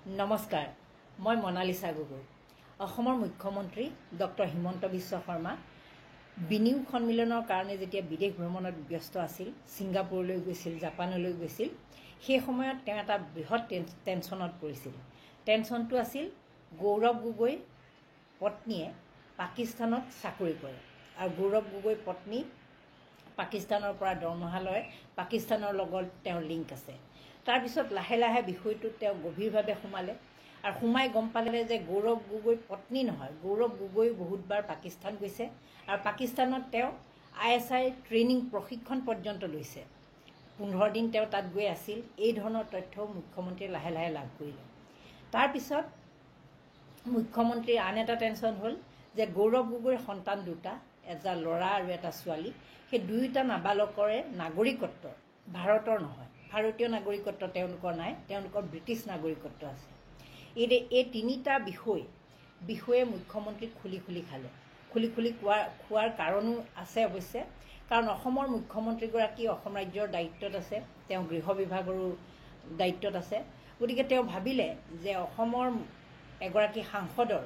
নমস্কাৰ, মই মনালিছা গগৈ। অসমৰ মুখ্যমন্ত্ৰী ডক্টৰ হিমন্ত বিশ্ব শৰ্মা বিনিয়োগ সন্মিলনৰ কাৰণে যেতিয়া বিদেশ ভ্ৰমণত ব্যস্ত আছিল, ছিংগাপুৰলৈ গৈছিল, জাপানলৈ গৈছিল, সেই সময়ত তেওঁ এটা বৃহৎ টেনশ্যনত পৰিছিল। টেনশ্যনটো আছিল গৌৰৱ গগৈৰ পত্নীয়ে পাকিস্তানত চাকৰি কৰে আৰু গৌৰৱ গগৈৰ পত্নী পাকিস্তানৰ পৰা দৰমহা লয়, পাকিস্তানৰ লগত তেওঁৰ লিংক আছে। তাৰপিছত লাহে লাহে বিষয়টোত তেওঁ গভীৰভাৱে সোমালে আৰু সোমাই গম পালে যে গৌৰৱ গগৈৰ পত্নী নহয়, গৌৰৱ গগৈ বহুতবাৰ পাকিস্তান গৈছে আৰু পাকিস্তানত তেওঁ ISI ট্ৰেইনিং প্ৰশিক্ষণ পৰ্যন্ত লৈছে। 15 দিন তেওঁ তাত গৈ আছিল। এই ধৰণৰ তথ্যও মুখ্যমন্ত্ৰীয়ে লাহে লাহে লাভ কৰিলে। তাৰপিছত মুখ্যমন্ত্ৰীৰ আন এটা টেনশ্যন হ'ল যে গৌৰৱ গগৈৰ সন্তান দুটা, এটা ল'ৰা আৰু এটা ছোৱালী, সেই দুয়োটা নাবালকৰে নাগৰিকত্ব ভাৰতৰ নহয়, ভাৰতীয় নাগৰিকত্ব তেওঁলোকৰ নাই, তেওঁলোকৰ ব্ৰিটিছ নাগৰিকত্ব আছে। এই তিনিটা বিষয়ে মুখ্যমন্ত্ৰীক খুলি খালে। খুলি খোৱাৰ কাৰণো আছে অৱশ্যে, কাৰণ অসমৰ মুখ্যমন্ত্ৰীগৰাকী অসম ৰাজ্যৰ দায়িত্বত আছে, তেওঁ গৃহ বিভাগৰো দায়িত্বত আছে। গতিকে তেওঁ ভাবিলে যে অসমৰ এগৰাকী সাংসদৰ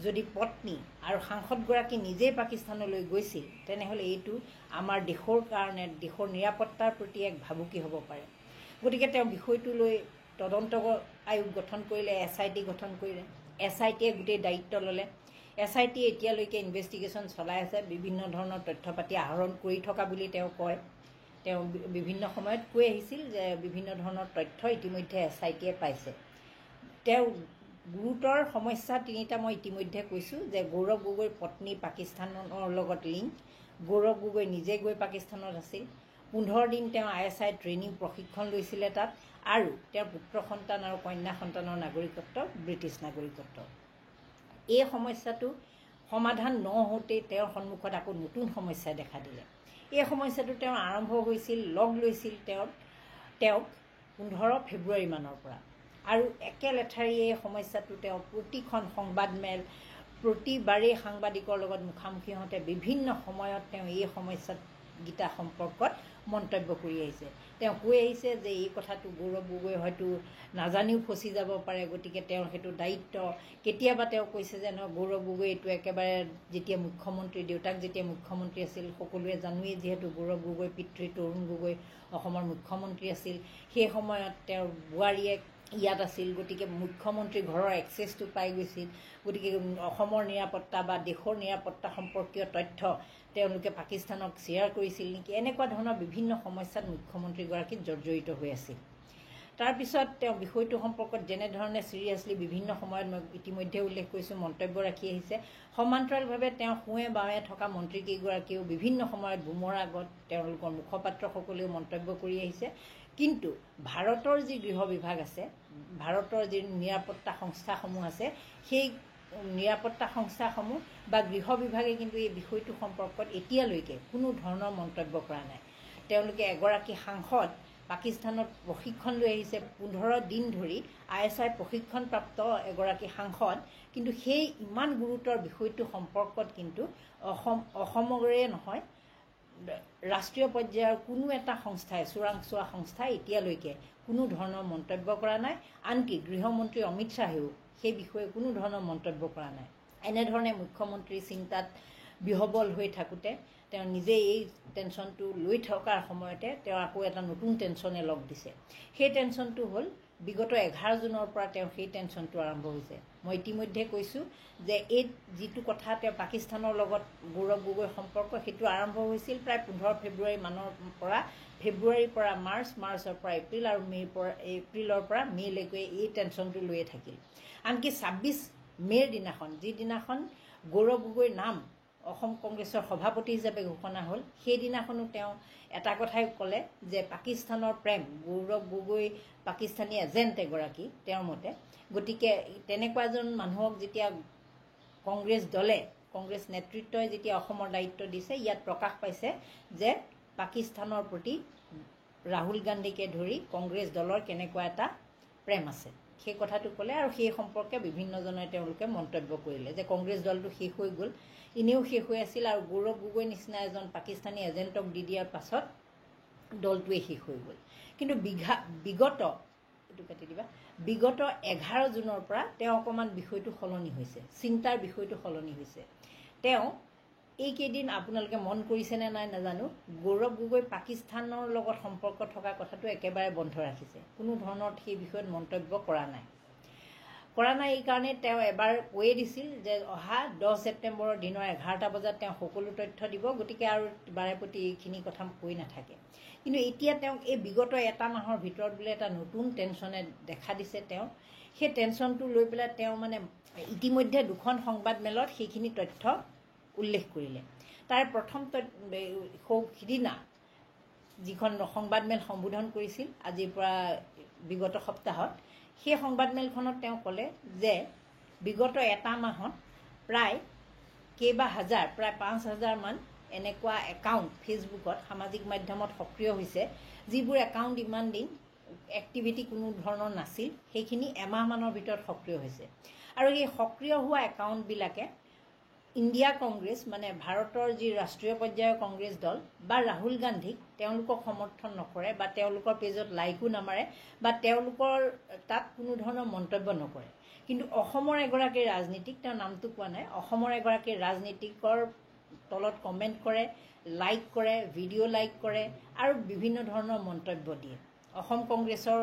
যদি পত্নী আৰু সাংসদগৰাকী নিজেই পাকিস্তানলৈ গৈছিল, তেনেহ'লে এইটো আমাৰ দেশৰ কাৰণে, দেশৰ নিৰাপত্তাৰ প্ৰতি এক ভাবুকি হ'ব পাৰে। গতিকে তেওঁ বিষয়টো লৈ তদন্ত আয়োগ গঠন কৰিলে, SIT গঠন কৰিলে। SITয়ে গোটেই দায়িত্ব ল'লে। SITয়ে এতিয়ালৈকে ইনভেষ্টিগেশ্যন চলাই আছে, বিভিন্ন ধৰণৰ তথ্য পাতি আহৰণ কৰি থকা বুলি তেওঁ কয়। তেওঁ বিভিন্ন সময়ত কৈ আহিছিল যে বিভিন্ন ধৰণৰ তথ্য ইতিমধ্যে SITয়ে পাইছে। তেওঁ গুৰুতৰ সমস্যা তিনিটা মই ইতিমধ্যে কৈছোঁ, যে গৌৰৱ গগৈৰ পত্নী পাকিস্তানৰ লগত লিংক, গৌৰৱ গগৈ নিজে গৈ পাকিস্তানত আছিল, 15 দিন তেওঁ ISI ট্ৰেইনিং প্ৰশিক্ষণ লৈছিলে তাত, আৰু তেওঁৰ পুত্ৰ সন্তান আৰু কন্যা সন্তানৰ নাগৰিকত্ব ব্ৰিটিছ নাগৰিকত্ব। এই সমস্যাটো সমাধান নহওঁতেই তেওঁৰ সন্মুখত আকৌ নতুন সমস্যাই দেখা দিলে। এই সমস্যাটো তেওঁ আৰম্ভ হৈছিল, লগ লৈছিল তেওঁক 15 ফেব্ৰুৱাৰী মানৰ পৰা, আৰু একেলেঠাৰিয়ে এই সমস্যাটো তেওঁ প্ৰতিখন সংবাদমেল, প্ৰতিবাৰেই সাংবাদিকৰ লগত মুখামুখি হওঁতে বিভিন্ন সময়ত তেওঁ এই সমস্যাকেইটা সম্পৰ্কত মন্তব্য কৰি আহিছে। তেওঁ কৈ আহিছে যে এই কথাটো গৌৰৱ গগৈ হয়তো নাজানিও ফচি যাব পাৰে, গতিকে তেওঁৰ সেইটো দায়িত্ব। কেতিয়াবা তেওঁ কৈছে যে নহয়, গৌৰৱ গগৈ এইটো একেবাৰে যেতিয়া মুখ্যমন্ত্ৰী, দেউতাক যেতিয়া মুখ্যমন্ত্ৰী আছিল, সকলোৱে জানোৱেই যিহেতু গৌৰৱ গগৈ পিতৃ তৰুণ গগৈ অসমৰ মুখ্যমন্ত্ৰী আছিল, সেই সময়ত তেওঁৰ বোৱাৰীয়েক ইয়াত আছিল, গতিকে মুখ্যমন্ত্ৰী ঘৰৰ এক্সেছটো পাই গৈছিল। গতিকে অসমৰ নিৰাপত্তা বা দেশৰ নিৰাপত্তা সম্পৰ্কীয় তথ্য তেওঁলোকে পাকিস্তানক শ্বেয়াৰ কৰিছিল নেকি, এনেকুৱা ধৰণৰ বিভিন্ন সমস্যাত মুখ্যমন্ত্ৰীগৰাকী জৰ্জৰিত হৈ আছিল। তাৰপিছত তেওঁ বিষয়টো সম্পৰ্কত যেনেধৰণে ছিৰিয়াছলি বিভিন্ন সময়ত মই ইতিমধ্যে উল্লেখ কৰিছোঁ মন্তব্য ৰাখি আহিছে, সমান্তৰালভাৱে তেওঁ সোঁৱে বাৱে থকা মন্ত্ৰীকেইগৰাকীয়েও বিভিন্ন সময়ত বুমৰ আগত তেওঁলোকৰ মুখপাত্ৰসকলেও মন্তব্য কৰি আহিছে। কিন্তু ভাৰতৰ যি গৃহ বিভাগ আছে, ভাৰতৰ যি নিৰাপত্তা সংস্থাসমূহ আছে, সেই নিৰাপত্তা সংস্থাসমূহ বা গৃহ বিভাগে কিন্তু এই বিষয়টো সম্পৰ্কত এতিয়ালৈকে কোনো ধৰণৰ মন্তব্য কৰা নাই। তেওঁলোকে এগৰাকী সাংসদ পাকিস্তানত প্ৰশিক্ষণ লৈ আহিছে, 15 দিন ধৰি ISI প্ৰশিক্ষণপ্ৰাপ্ত এগৰাকী সাংসদ, কিন্তু সেই ইমান গুৰুতৰ বিষয়টো সম্পৰ্কত কিন্তু অসমৰে নহয়, ৰাষ্ট্ৰীয় পৰ্যায়ৰ কোনো এটা সংস্থাই, চোৰাংচোৱা সংস্থাই এতিয়ালৈকে কোনো ধৰণৰ মন্তব্য কৰা নাই। আনকি গৃহমন্ত্ৰী অমিত শ্বাহেও সেই বিষয়ে কোনো ধৰণৰ মন্তব্য কৰা নাই। এনেধৰণে মুখ্যমন্ত্ৰী চিন্তাত বিহবল হৈ থাকোঁতে তেওঁ নিজে এই টেনশ্যনটো লৈ থকাৰ সময়তে তেওঁ আকৌ এটা নতুন টেনশ্যনে লগ দিছে। সেই টেনশ্যনটো হ'ল বিগত 11 জুনৰ পৰা তেওঁ সেই টেনশ্যনটো আৰম্ভ হৈছে। মই ইতিমধ্যে কৈছোঁ যে এই যিটো কথা তেওঁ পাকিস্তানৰ লগত গৌৰৱ গগৈ সম্পৰ্ক, সেইটো আৰম্ভ হৈছিল প্ৰায় 15 ফেব্ৰুৱাৰী মানৰ পৰা, ফেব্ৰুৱাৰীৰ পৰা মাৰ্চ, মাৰ্চৰ পৰা এপ্ৰিল আৰু এপ্ৰিলৰ পৰা মে'লৈকে এই টেনশ্যনটো লৈয়ে থাকিল। আনকি 26 মে'ৰ দিনাখন, যিদিনাখন গৌৰৱ গগৈৰ নাম অসম কংগ্ৰেছৰ সভাপতি হিচাপে ঘোষণা হ'ল, সেইদিনাখনো তেওঁ এটা কথাই ক'লে যে পাকিস্তানৰ প্ৰেম, গৌৰৱ গগৈ পাকিস্তানী এজেণ্ট এগৰাকী তেওঁৰ মতে। গতিকে তেনেকুৱা এজন মানুহক যেতিয়া কংগ্ৰেছ দলে, কংগ্ৰেছ নেতৃত্বই যেতিয়া অসমৰ দায়িত্ব দিছে, ইয়াত প্ৰকাশ পাইছে যে পাকিস্তানৰ প্ৰতি ৰাহুল গান্ধীকে ধৰি কংগ্ৰেছ দলৰ কেনেকুৱা এটা প্ৰেম আছে, সেই কথাটো ক'লে। আৰু সেই সম্পৰ্কে বিভিন্নজনে তেওঁলোকে মন্তব্য কৰিলে যে কংগ্ৰেছ দলটো শেষ হৈ গ'ল, এনেও শেষ হৈ আছিল, আৰু গৌৰৱ গগৈ নিচিনা এজন পাকিস্তানী এজেণ্টক দি দিয়াৰ পাছত দলটোৱে শেষ হৈ গ'ল। কিন্তু বিগত 11 জুনৰ পৰা তেওঁ অকণমান বিষয়টো সলনি হৈছে, চিন্তাৰ বিষয়টো সলনি হৈছে। তেওঁ এইকেইদিন আপোনালোকে মন কৰিছেনে নাই নাজানো, গৌৰৱ গগৈ পাকিস্তানৰ লগত সম্পৰ্ক থকা কথাটো একেবাৰে বন্ধ ৰাখিছে। কোনো ধৰণৰ সেই বিষয়ত মন্তব্য কৰা নাই। এইকাৰণে তেওঁ এবাৰ কৈয়ে দিছিল যে অহা 10 ছেপ্টেম্বৰৰ দিনৰ 11টা বজাত তেওঁ সকলো তথ্য দিব, গতিকে আৰু বাৰে প্ৰতি এইখিনি কথা কৈ নাথাকে। কিন্তু এতিয়া তেওঁক এই বিগত এটা মাহৰ ভিতৰত বোলে এটা নতুন টেনশ্যনে দেখা দিছে। তেওঁ সেই টেনশ্যনটো লৈ পেলাই তেওঁ মানে ইতিমধ্যে 2খন সংবাদ মেলত সেইখিনি তথ্য উল্লেখ কৰিলে। তাৰে প্ৰথম সিদিনা যিখন সংবাদমেল সম্বোধন কৰিছিল আজিৰ পৰা বিগত সপ্তাহত, সেই সংবাদমেলখনত তেওঁ ক'লে যে বিগত এটা মাহত প্ৰায় কেইবা হাজাৰ, প্ৰায় 5,000 মান এনেকুৱা একাউণ্ট ফেচবুকত, সামাজিক মাধ্যমত সক্ৰিয় হৈছে, যিবোৰ একাউণ্ট ইমান দিন এক্টিভিটি কোনো ধৰণৰ নাছিল, সেইখিনি এমাহমানৰ ভিতৰত সক্ৰিয় হৈছে। আৰু এই সক্ৰিয় হোৱা একাউণ্টবিলাকে ইণ্ডিয়া কংগ্ৰেছ, মানে ভাৰতৰ যি ৰাষ্ট্ৰীয় পৰ্যায়ৰ কংগ্ৰেছ দল বা ৰাহুল গান্ধীক তেওঁলোকক সমৰ্থন নকৰে বা তেওঁলোকৰ পেজত লাইকো নামাৰে বা তেওঁলোকৰ তাত কোনো ধৰণৰ মন্তব্য নকৰে। কিন্তু অসমৰ এগৰাকী ৰাজনীতিক, তেওঁৰ নামটো কোৱা নাই, অসমৰ এগৰাকী ৰাজনীতিকৰ তলত কমেণ্ট কৰে, লাইক কৰে, ভিডিঅ' লাইক কৰে আৰু বিভিন্ন ধৰণৰ মন্তব্য দিয়ে। অসম কংগ্ৰেছৰ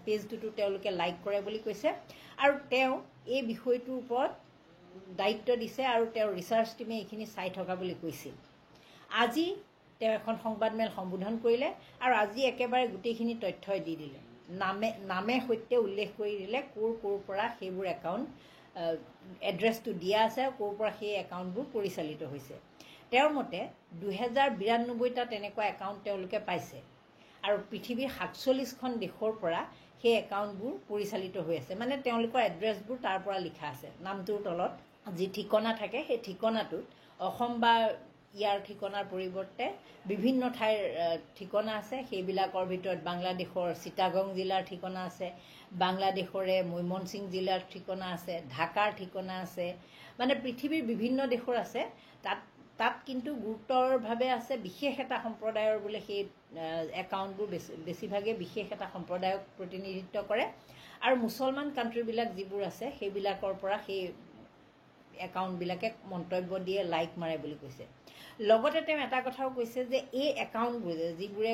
পেজটোতো তেওঁলোকে লাইক কৰে বুলি কৈছে আৰু তেওঁ এই বিষয়টোৰ ওপৰত দায়িত্ব দিছে আৰু তেওঁৰ ৰিচাৰ্চ টিমে এইখিনি চাই থকা বুলি কৈছিল। আজি তেওঁ এখন সংবাদমেল সম্বোধন কৰিলে আৰু আজি একেবাৰে গোটেইখিনি তথ্যই দি দিলে, নামে সৈতে উল্লেখ কৰি দিলে ক'ৰ পৰা সেইবোৰ একাউণ্ট এড্ৰেছটো দিয়া আছে আৰু ক'ৰ পৰা সেই একাউণ্টবোৰ পৰিচালিত হৈছে। তেওঁৰ মতে 2092টা তেনেকুৱা একাউণ্ট তেওঁলোকে পাইছে আৰু পৃথিৱীৰ 47খন দেশৰ পৰা সেই একাউণ্টবোৰ পৰিচালিত হৈ আছে। মানে তেওঁলোকৰ এড্ৰেছবোৰ তাৰ পৰা লিখা আছে, নামটোৰ তলত যি ঠিকনা থাকে সেই ঠিকনাটোত অসম বা ইয়াৰ ঠিকনাৰ পৰিৱৰ্তে বিভিন্ন ঠাইৰ ঠিকনা আছে। সেইবিলাকৰ ভিতৰত বাংলাদেশৰ চিটাগং জিলাৰ ঠিকনা আছে, বাংলাদেশৰে মৈমনসিং জিলাৰ ঠিকনা আছে, ঢাকাৰ ঠিকনা আছে, মানে পৃথিৱীৰ বিভিন্ন দেশৰ আছে। তাত কিন্তু গুৰুতৰভাৱে আছে বিশেষ এটা সম্প্ৰদায়ৰ বোলে সেই একাউণ্টবোৰ বেছিভাগে বিশেষ এটা সম্প্ৰদায়ক প্ৰতিনিধিত্ব কৰে আৰু মুছলমান কাণ্ট্ৰিবিলাক যিবোৰ আছে সেইবিলাকৰ পৰা সেই একাউণ্টবিলাকে মন্তব্য দিয়ে, লাইক মাৰে বুলি কৈছে। লগতে তেওঁ এটা কথাও কৈছে যে এই একাউণ্টবোৰ যিবোৰে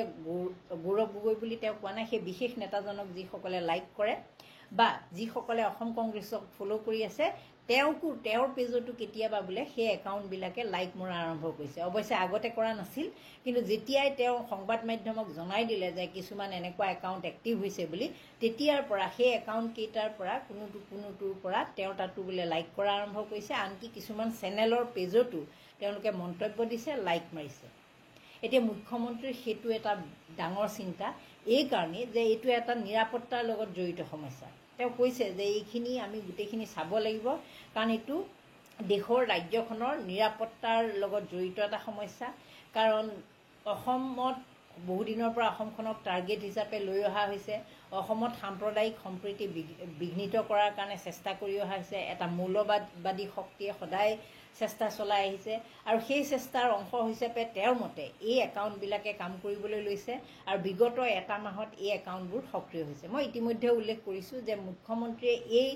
গৌৰৱ গগৈ বুলি তেওঁ কোৱা নাই, সেই বিশেষ নেতাজনক যিসকলে লাইক কৰে বা যিসকলে অসম কংগ্ৰেছক ফ'ল' কৰি আছে, তেওঁকো তেওঁৰ পেজতো কেতিয়াবা বোলে সেই একাউণ্টবিলাকে লাইক মৰা আৰম্ভ কৰিছে। অৱশ্যে আগতে কৰা নাছিল, কিন্তু যেতিয়াই তেওঁ সংবাদ মাধ্যমক জনাই দিলে যে কিছুমান এনেকুৱা একাউণ্ট এক্টিভ হৈছে বুলি, তেতিয়াৰ পৰা সেই একাউণ্টকেইটাৰ পৰা কোনোটোৰ পৰা তেওঁ তাতো বোলে লাইক কৰা আৰম্ভ কৰিছে। আনকি কিছুমান চেনেলৰ পেজতো তেওঁলোকে মন্তব্য দিছে, লাইক মাৰিছে। এতিয়া মুখ্যমন্ত্ৰীৰ সেইটো এটা ডাঙৰ চিন্তা, এইকাৰণেই যে এইটো এটা নিৰাপত্তাৰ লগত জড়িত সমস্যা। তেওঁ কৈছে যে এইখিনি আমি গোটেইখিনি চাব লাগিব, কাৰণ এইটো দেশৰ ৰাজ্যখনৰ নিৰাপত্তাৰ লগত জড়িত এটা সমস্যা। কাৰণ অসমত বহুদিনৰ পৰা অসমখনক টাৰ্গেট হিচাপে লৈ অহা হৈছে, অসমত সাম্প্ৰদায়িক সম্প্ৰীতি বিঘ্নিত কৰাৰ কাৰণে চেষ্টা কৰি অহা হৈছে। এটা মৌলবাদী শক্তিয়ে সদায় চেষ্টা চলাই আহিছে আৰু সেই চেষ্টাৰ অংশ হিচাপে তেওঁৰ মতে এই একাউণ্টবিলাকে কাম কৰিবলৈ লৈছে আৰু বিগত এটা মাহত এই একাউণ্টবোৰ সক্ৰিয় হৈছে। মই ইতিমধ্যে উল্লেখ কৰিছোঁ যে মুখ্যমন্ত্ৰীয়ে এই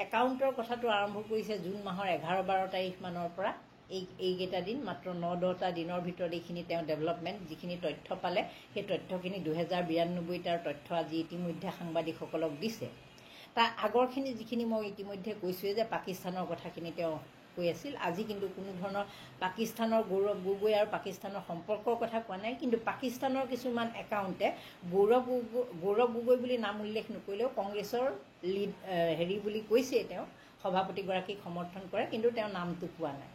একাউণ্টৰ কথাটো আৰম্ভ কৰিছে জুন মাহৰ 11-12 তাৰিখমানৰ পৰা। এইকেইটা দিন, মাত্ৰ 9-10টা দিনৰ ভিতৰত এইখিনি তেওঁ ডেভেলপমেণ্ট যিখিনি তথ্য পালে, সেই তথ্যখিনি 2092টাৰ তথ্য আজি ইতিমধ্যে সাংবাদিকসকলক দিছে। তাৰ আগৰখিনি যিখিনি মই ইতিমধ্যে কৈছোঁৱেই যে পাকিস্তানৰ কথাখিনি তেওঁ কৈ আছিল। আজি কিন্তু কোনো ধৰণৰ পাকিস্তানৰ গৌৰৱ গগৈ আৰু পাকিস্তানৰ সম্পৰ্কৰ কথা কোৱা নাই, কিন্তু পাকিস্তানৰ কিছুমান একাউণ্টে গৌৰৱ গগৈ বুলি নাম উল্লেখ নকৰিলেও কংগ্ৰেছৰ হেৰি বুলি কৈছে, তেওঁ সভাপতিগৰাকীক সমৰ্থন কৰে, কিন্তু তেওঁ নামটো কোৱা নাই।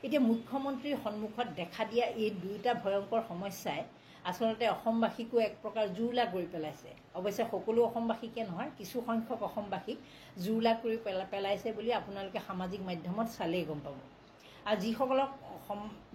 এতিয়া মুখ্যমন্ত্ৰীৰ সন্মুখত দেখা দিয়া এই দুয়োটা ভয়ংকৰ সমস্যাই আচলতে অসমবাসীকো এক প্ৰকাৰ জুৰুলা কৰি পেলাইছে। অৱশ্যে সকলো অসমবাসীকে নহয়, কিছু সংখ্যক অসমবাসীক জুৰুলা কৰি পেলাইছে বুলি আপোনালোকে সামাজিক মাধ্যমত চালেই গম পাব। আৰু যিসকলক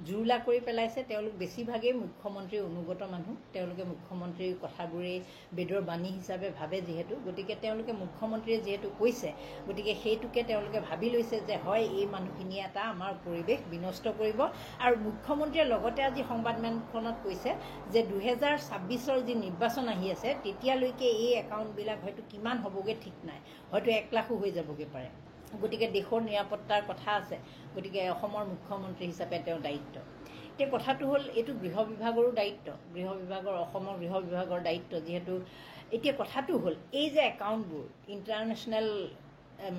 জুৰুলা কৰি পেলাইছে তেওঁলোক বেছিভাগেই মুখ্যমন্ত্ৰীৰ অনুগত মানুহ। তেওঁলোকে মুখ্যমন্ত্ৰীৰ কথাবোৰেই বেদৰ বাণী হিচাপে ভাবে যিহেতু, গতিকে তেওঁলোকে মুখ্যমন্ত্ৰীয়ে যিহেতু কৈছে, গতিকে সেইটোকে তেওঁলোকে ভাবি লৈছে যে হয় এই মানুহখিনিয়ে এটা আমাৰ পৰিৱেশ বিনষ্ট কৰিব। আৰু মুখ্যমন্ত্ৰীয়ে লগতে আজি সংবাদমেলখনত কৈছে যে 2026 যি নিৰ্বাচন আহি আছে তেতিয়ালৈকে এই একাউণ্টবিলাক হয়তো কিমান হ'বগৈ ঠিক নাই, হয়তো 1 লাখো হৈ যাবগৈ পাৰে। গতিকে দেশৰ নিৰাপত্তাৰ কথা আছে, গতিকে অসমৰ মুখ্যমন্ত্ৰী হিচাপে তেওঁৰ দায়িত্ব। এতিয়া কথাটো হ'ল এইটো গৃহ বিভাগৰো দায়িত্ব, অসমৰ গৃহ বিভাগৰ দায়িত্ব যিহেতু। এতিয়া কথাটো হ'ল এই যে একাউণ্টবোৰ ইণ্টাৰনেশ্যনেল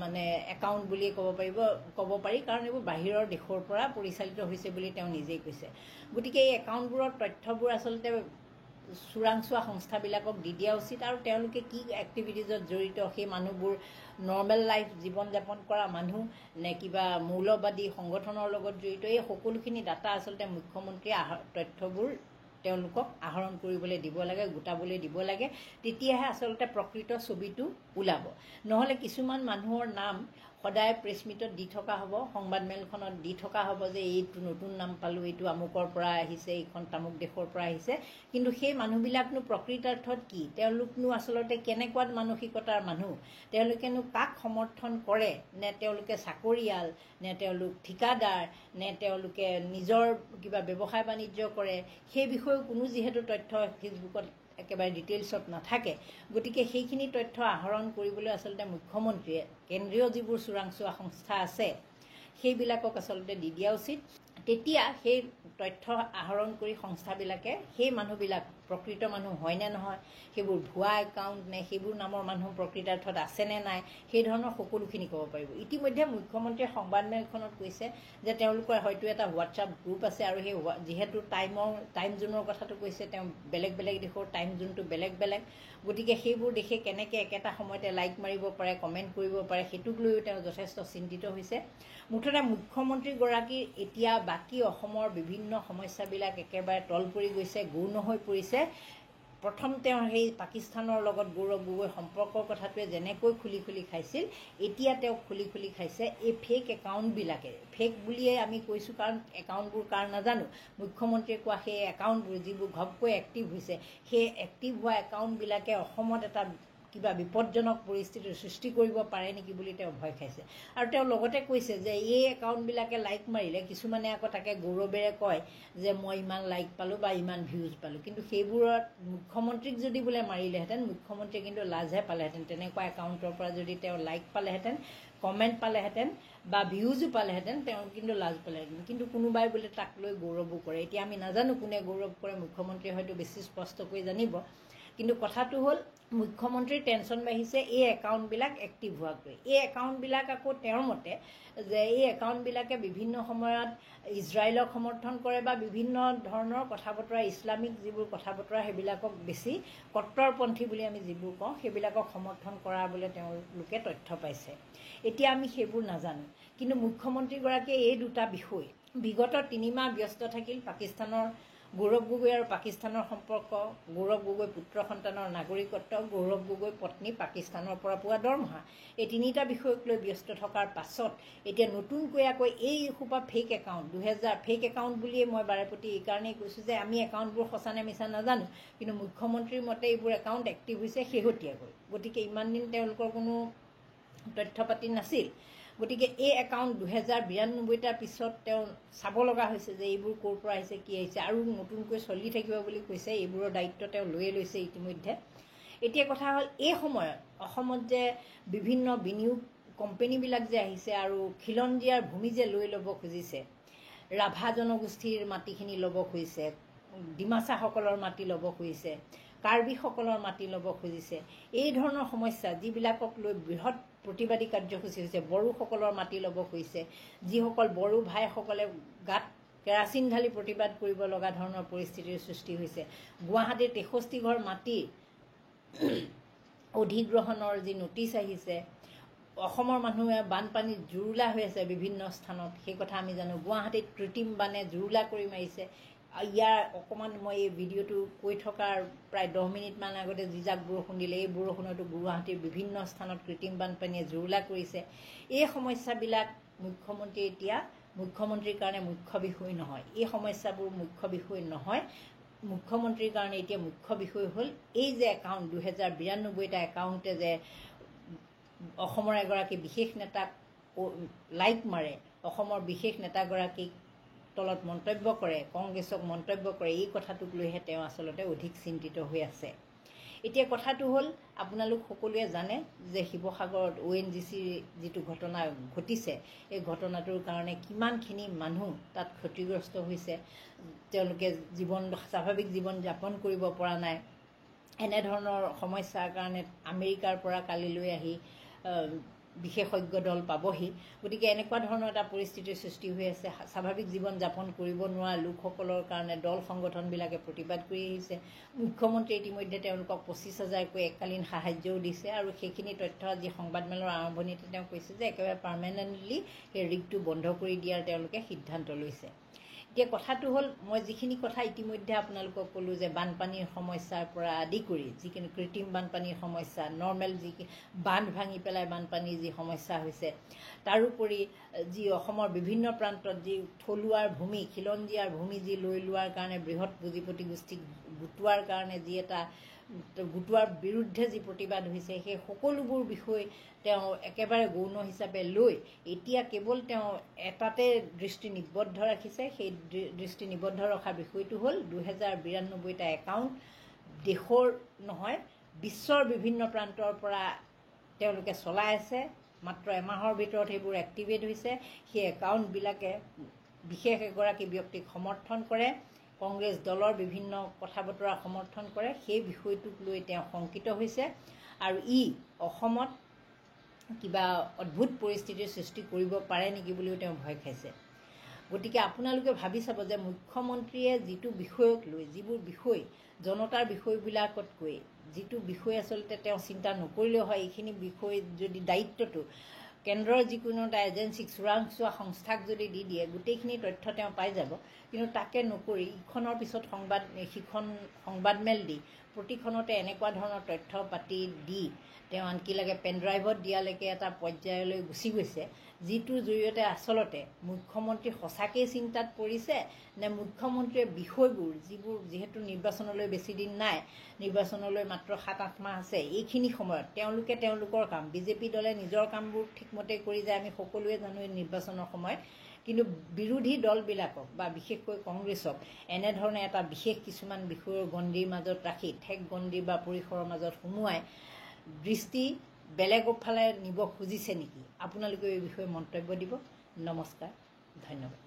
মানে একাউণ্ট বুলিয়ে ক'ব পাৰি, কাৰণ এইবোৰ বাহিৰৰ দেশৰ পৰা পৰিচালিত হৈছে বুলি তেওঁ নিজেই কৈছে। গতিকে এই একাউণ্টবোৰৰ তথ্যবোৰ আচলতে চোৰাংচোৱা সংস্থাবিলাকক দি দিয়া উচিত, আৰু তেওঁলোকে কি এক্টিভিটিজত জড়িত, সেই মানুহবোৰ নৰ্মেল লাইফ জীৱন যাপন কৰা মানুহ নে কিবা মৌলবাদী সংগঠনৰ লগত জড়িত, এই সকলোখিনি ডাটা আচলতে মুখ্যমন্ত্ৰীয়ে তথ্যবোৰ তেওঁলোকক আহৰণ কৰিবলৈ দিব লাগে, গোটাবলৈ দিব লাগে। তেতিয়াহে আচলতে প্ৰকৃত ছবিটো ওলাব। নহ'লে কিছুমান মানুহৰ নাম সদায় প্ৰেছ মিটত দি থকা হ'ব, সংবাদমেলখনত দি থকা হ'ব যে এইটো নতুন নাম পালোঁ, এইটো আমুকৰ পৰা আহিছে, এইখন তামুক দেশৰ পৰা আহিছে। কিন্তু সেই মানুহবিলাকনো প্ৰকৃতাৰ্থত কি, তেওঁলোকনো আচলতে কেনেকুৱা মানসিকতাৰ মানুহ, তেওঁলোকেনো কাক সমৰ্থন কৰে, নে তেওঁলোকে চাকৰিয়াল, নে তেওঁলোক ঠিকাদাৰ, নে তেওঁলোকে নিজৰ কিবা ব্যৱসায় বাণিজ্য কৰে, সেই বিষয়েও কোনো যিহেতু তথ্য ফেচবুকত একেবাৰে ডিটেইলছত নাথাকে। গতিকে সেইখিনি তথ্য আহৰণ কৰিবলৈ আচলতে মুখ্যমন্ত্ৰীয়ে কেন্দ্ৰীয় যিবোৰ চোৰাংচোৱা সংস্থা আছে সেইবিলাকক আচলতে দি দিয়া উচিত। তেতিয়া সেই তথ্য আহৰণ কৰি সংস্থাবিলাকে সেই মানুহবিলাক প্ৰকৃত মানুহ হয় নে নহয়, সেইবোৰ ভুৱা একাউণ্ট নে সেইবোৰ নামৰ মানুহ প্ৰকৃতাৰ্থত আছে নে নাই, সেই ধৰণৰ সকলোখিনি ক'ব পাৰিব। ইতিমধ্যে মুখ্যমন্ত্ৰীয়ে সংবাদমেলখনত কৈছে যে তেওঁলোকৰ হয়তো এটা হোৱাটছআপ গ্ৰুপ আছে, আৰু সেই যিহেতু টাইম জোনৰ কথাটো কৈছে, তেওঁ বেলেগ বেলেগ দেশৰ টাইম জোনটো বেলেগ বেলেগ, গতিকে সেইবোৰ দেশে কেনেকৈ একেটা সময়তে লাইক মাৰিব পাৰে, কমেণ্ট কৰিব পাৰে, সেইটোক লৈও তেওঁ যথেষ্ট চিন্তিত হৈছে। মুঠতে মুখ্যমন্ত্ৰীগৰাকীৰ এতিয়া বাকী অসমৰ বিভিন্ন সমস্যাবিলাক একেবাৰে তল পৰি গৈছে, গৌণ হৈ পৰিছে। প্ৰথম তেওঁ সেই পাকিস্তানৰ লগত গৌৰৱ গগৈৰ সম্পৰ্কৰ কথাটোৱে যেনেকৈ খুলি খুলি খাইছিল, এতিয়া তেওঁ খুলি খুলি খাইছে এই ফেক একাউণ্টবিলাকে। ফেক বুলিয়ে আমি কৈছোঁ কাৰণ একাউণ্টবোৰ কাৰ নাজানো, মুখ্যমন্ত্ৰীয়ে কোৱা সেই একাউণ্টবোৰ যিবোৰ ঘপকৈ এক্টিভ হৈছে, সেই এক্টিভ হোৱা একাউণ্টবিলাকে অসমত এটা কিবা বিপদজনক পৰিস্থিতিৰ সৃষ্টি কৰিব পাৰে নেকি বুলি তেওঁ ভয় খাইছে। আৰু তেওঁ লগতে কৈছে যে এই একাউণ্টবিলাকে লাইক মাৰিলে কিছুমানে আকৌ তাকে গৌৰৱেৰে কয় যে মই ইমান লাইক পালোঁ বা ইমান ভিউজ পালোঁ, কিন্তু সেইবোৰত মুখ্যমন্ত্ৰীক যদি বোলে মাৰিলেহেঁতেন, মুখ্যমন্ত্ৰীয়ে কিন্তু লাজহে পালেহেঁতেন। তেনেকুৱা একাউণ্টৰ পৰা যদি তেওঁ লাইক পালেহেঁতেন, কমেণ্ট পালেহেঁতেন বা ভিউজো পালেহেঁতেন, তেওঁ কিন্তু লাজ পালেহেঁতেন। কিন্তু কোনোবাই বোলে তাক লৈ গৌৰৱো কৰে। এতিয়া আমি নাজানো কোনে গৌৰৱ কৰে, মুখ্যমন্ত্ৰীয়ে হয়তো বেছি স্পষ্টকৈ জানিব। কিন্তু কথাটো হ'ল মুখ্যমন্ত্ৰীৰ টেনশ্যন বাঢ়িছে এই একাউণ্টবিলাক এক্টিভ হোৱাকৈ। এই একাউণ্টবিলাক আকৌ তেওঁৰ মতে যে এই একাউণ্টবিলাকে বিভিন্ন সময়ত ইজৰাইলক সমৰ্থন কৰে বা বিভিন্ন ধৰণৰ কথা বতৰা, ইছলামিক যিবোৰ কথা বতৰা সেইবিলাকক বেছি কট্টৰপন্থী বুলি আমি যিবোৰ কওঁ সেইবিলাকক সমৰ্থন কৰা বুলি তেওঁলোকে তথ্য পাইছে। এতিয়া আমি সেইবোৰ নাজানো, কিন্তু মুখ্যমন্ত্ৰীগৰাকীয়ে এই দুটা বিষয় বিগত 3 মাহ ব্যস্ত থাকিল। পাকিস্তানৰ গৌৰৱ গগৈ আৰু পাকিস্তানৰ সম্পৰ্ক, গৌৰৱ গগৈ পুত্ৰ সন্তানৰ নাগৰিকত্ব, গৌৰৱ গগৈ পত্নী পাকিস্তানৰ পৰা পোৱা দৰমহা, এই 3টা বিষয়ক লৈ ব্যস্ত থকাৰ পাছত এতিয়া নতুনকৈ আকৌ এই সোপা ফেক একাউণ্ট, 2000 ফেক একাউণ্ট বুলিয়ে মই বাৰেপতি এইকাৰণেই কৈছোঁ যে আমি একাউণ্টবোৰ সঁচা নে মিছা নাজানো, কিন্তু মুখ্যমন্ত্ৰীৰ মতে এইবোৰ একাউণ্ট এক্টিভ হৈছে শেহতীয়াকৈ। গতিকে ইমান দিন তেওঁলোকৰ কোনো তথ্য পাতি নাছিল। গতিকে এই একাউণ্ট 2092টাৰ পিছত তেওঁ চাব লগা হৈছে যে এইবোৰ ক'ৰ পৰা আহিছে, কি আহিছে, আৰু নতুনকৈ চলি থাকিব বুলি কৈছে। এইবোৰৰ দায়িত্ব তেওঁ লৈয়ে লৈছে ইতিমধ্যে। এতিয়া কথা হ'ল এই সময়ত অসমত যে বিভিন্ন বিনিয়োগ কোম্পানীবিলাক যে আহিছে আৰু খিলঞ্জীয়াৰ ভূমি যে লৈ ল'ব খুজিছে, ৰাভা জনগোষ্ঠীৰ মাটিখিনি ল'ব খুজিছে, ডিমাচাসকলৰ মাটি ল'ব খুজিছে, কাৰ্বিসকলৰ মাটি ল'ব খুজিছে, এই ধৰণৰ সমস্যা যিবিলাকক লৈ বৃহৎ প্ৰতিবাদী কাৰ্যসূচী হৈছে, বড়োসকলৰ মাটি ল'ব খুজিছে, যিসকল বড়ো ভাইসকলে গাত কেৰাচিন ঢালি প্ৰতিবাদ কৰিব লগা ধৰণৰ পৰিস্থিতিৰ সৃষ্টি হৈছে, গুৱাহাটীৰ 63 ঘৰ মাটি অধিগ্ৰহণৰ যি নটিচ আহিছে, অসমৰ মানুহে বানপানীত জুৰুলা হৈ আছে বিভিন্ন স্থানত, সেই কথা আমি জানো। গুৱাহাটীত কৃত্ৰিম বানে জুৰুলা কৰি মাৰিছে। ইয়াৰ অকণমান মই এই ভিডিঅ'টো কৈ থকাৰ প্ৰায় 10 মিনিটমান আগতে যিজাক বৰষুণ দিলে, এই বৰষুণতো গুৱাহাটীৰ বিভিন্ন স্থানত কৃত্ৰিম বানপানীয়ে জুৰুলা কৰিছে। এই সমস্যাবিলাক মুখ্যমন্ত্ৰীয়ে এতিয়া মুখ্যমন্ত্ৰীৰ কাৰণে মুখ্য বিষয় নহয়। এই সমস্যাবোৰ মুখ্য বিষয় নহয়। মুখ্যমন্ত্ৰীৰ কাৰণে এতিয়া মুখ্য বিষয় হ'ল এই যে একাউণ্ট 2092টা একাউণ্টে যে অসমৰ এগৰাকী বিশেষ নেতাক লাইক মাৰে, অসমৰ বিশেষ নেতাগৰাকীক তলত মন্তব্য কৰে, কংগ্ৰেছক মন্তব্য কৰে, এই কথাটোক লৈহে তেওঁ আচলতে অধিক চিন্তিত হৈ আছে। এতিয়া কথাটো হ'ল আপোনালোক সকলোৱে জানে যে শিৱসাগৰত ONGC যিটো ঘটনা ঘটিছে, এই ঘটনাটোৰ কাৰণে কিমানখিনি মানুহ তাত ক্ষতিগ্ৰস্ত হৈছে, তেওঁলোকে স্বাভাৱিক জীৱন যাপন কৰিব পৰা নাই। এনেধৰণৰ সমস্যাৰ কাৰণে আমেৰিকাৰ পৰা কালিলৈ আহি বিশেষজ্ঞ দল পাবহি। গতিকে এনেকুৱা ধৰণৰ এটা পৰিস্থিতিৰ সৃষ্টি হৈ আছে। স্বাভাৱিক জীৱন যাপন কৰিব নোৱাৰা লোকসকলৰ কাৰণে দল সংগঠনবিলাকে প্ৰতিবাদ কৰি আহিছে। মুখ্যমন্ত্ৰীয়ে ইতিমধ্যে তেওঁলোকক 25,000কৈ এককালীন সাহায্যও দিছে আৰু সেইখিনি তথ্য আজি সংবাদমেলৰ আৰম্ভণিতে তেওঁ কৈছে যে একেবাৰে পাৰ্মানেণ্টলি সেই ৰিগটো বন্ধ কৰি দিয়াৰ তেওঁলোকে সিদ্ধান্ত লৈছে। এতিয়া কথাটো হ'ল, মই যিখিনি কথা ইতিমধ্যে আপোনালোকক ক'লোঁ যে বানপানীৰ সমস্যাৰ পৰা আদি কৰি যিখিনি কৃত্ৰিম বানপানীৰ সমস্যা, নৰ্মেল যি বান্ধ ভাঙি পেলাই বানপানীৰ যি সমস্যা হৈছে, তাৰোপৰি যি অসমৰ বিভিন্ন প্ৰান্তত যি থলুৱাৰ ভূমি, খিলঞ্জীয়াৰ ভূমি যি লৈ লোৱাৰ কাৰণে বৃহৎ পুঁজিপতি গোষ্ঠীক গোটোৱাৰ কাৰণে যি এটা গোটোৱাৰ বিৰুদ্ধে যি প্ৰতিবাদ হৈছে, সেই সকলোবোৰ বিষয় তেওঁ একেবাৰে গৌণ হিচাপে লৈ এতিয়া কেৱল তেওঁ এটাতে দৃষ্টি নিবদ্ধ ৰাখিছে। সেই দৃষ্টি নিবদ্ধ ৰখাৰ বিষয়টো হ'ল 2092টা একাউণ্ট দেশৰ নহয় বিশ্বৰ বিভিন্ন প্ৰান্তৰ পৰা তেওঁলোকে চলাই আছে। মাত্ৰ এমাহৰ ভিতৰত সেইবোৰ এক্টিভেট হৈছে। সেই একাউণ্টবিলাকে বিশেষ এগৰাকী ব্যক্তিক সমৰ্থন কৰে, কংগ্ৰেছ দলৰ বিভিন্ন কথা বতৰা সমৰ্থন কৰে। সেই বিষয়টোক লৈ তেওঁ শংকিত হৈছে আৰু ই অসমত কিবা অদ্ভুত পৰিস্থিতিৰ সৃষ্টি কৰিব পাৰে নেকি বুলিও তেওঁ ভয় খাইছে। গতিকে আপোনালোকে ভাবি চাব যে মুখ্যমন্ত্ৰীয়ে যিটো বিষয়ক লৈ, যিবোৰ বিষয় জনতাৰ বিষয়বিলাকতকৈ যিটো বিষয় আচলতে তেওঁ চিন্তা নকৰিলেও হয়, এইখিনি বিষয় যদি দায়িত্বটো কেন্দ্ৰৰ যিকোনো এটা এজেঞ্চিক, চোৰাংচোৱা সংস্থাক যদি দি দিয়ে, গোটেইখিনি তথ্য তেওঁ পাই যাব। কিন্তু তাকে নকৰি ইখনৰ পিছত সিখন সংবাদমেল দি প্ৰতিখনতে এনেকুৱা ধৰণৰ তথ্য পাতি দি তেওঁ আনকি লাগে পেনড্ৰাইভত দিয়ালৈকে এটা পৰ্যায়লৈ গুচি গৈছে, যিটোৰ জৰিয়তে আচলতে মুখ্যমন্ত্ৰী সঁচাকেই চিন্তাত পৰিছে নে মুখ্যমন্ত্ৰীয়ে বিষয়বোৰ যিহেতু নিৰ্বাচনলৈ বেছি দিন নাই, নিৰ্বাচনলৈ মাত্ৰ 7-8 মাহ আছে, এইখিনি সময়ত তেওঁলোকে তেওঁলোকৰ কাম, বিজেপি দলে নিজৰ কামবোৰ ঠিকমতে কৰি যায়, আমি সকলোৱে জানো এই নিৰ্বাচনৰ সময়ত। কিন্তু বিৰোধী দলবিলাকক বা বিশেষকৈ কংগ্ৰেছক এনেধৰণে এটা বিশেষ কিছুমান বিষয়ৰ গণ্ডিৰ মাজত ৰাখি, ঠেক গণ্ডি বা পৰিসৰৰ মাজত সুমুৱাই দৃষ্টি বেলেগ ফালে নিব খুজিছে নেকি? আপোনালোকে এই বিষয়ে মন্তব্য দিব। নমস্কাৰ, ধন্যবাদ।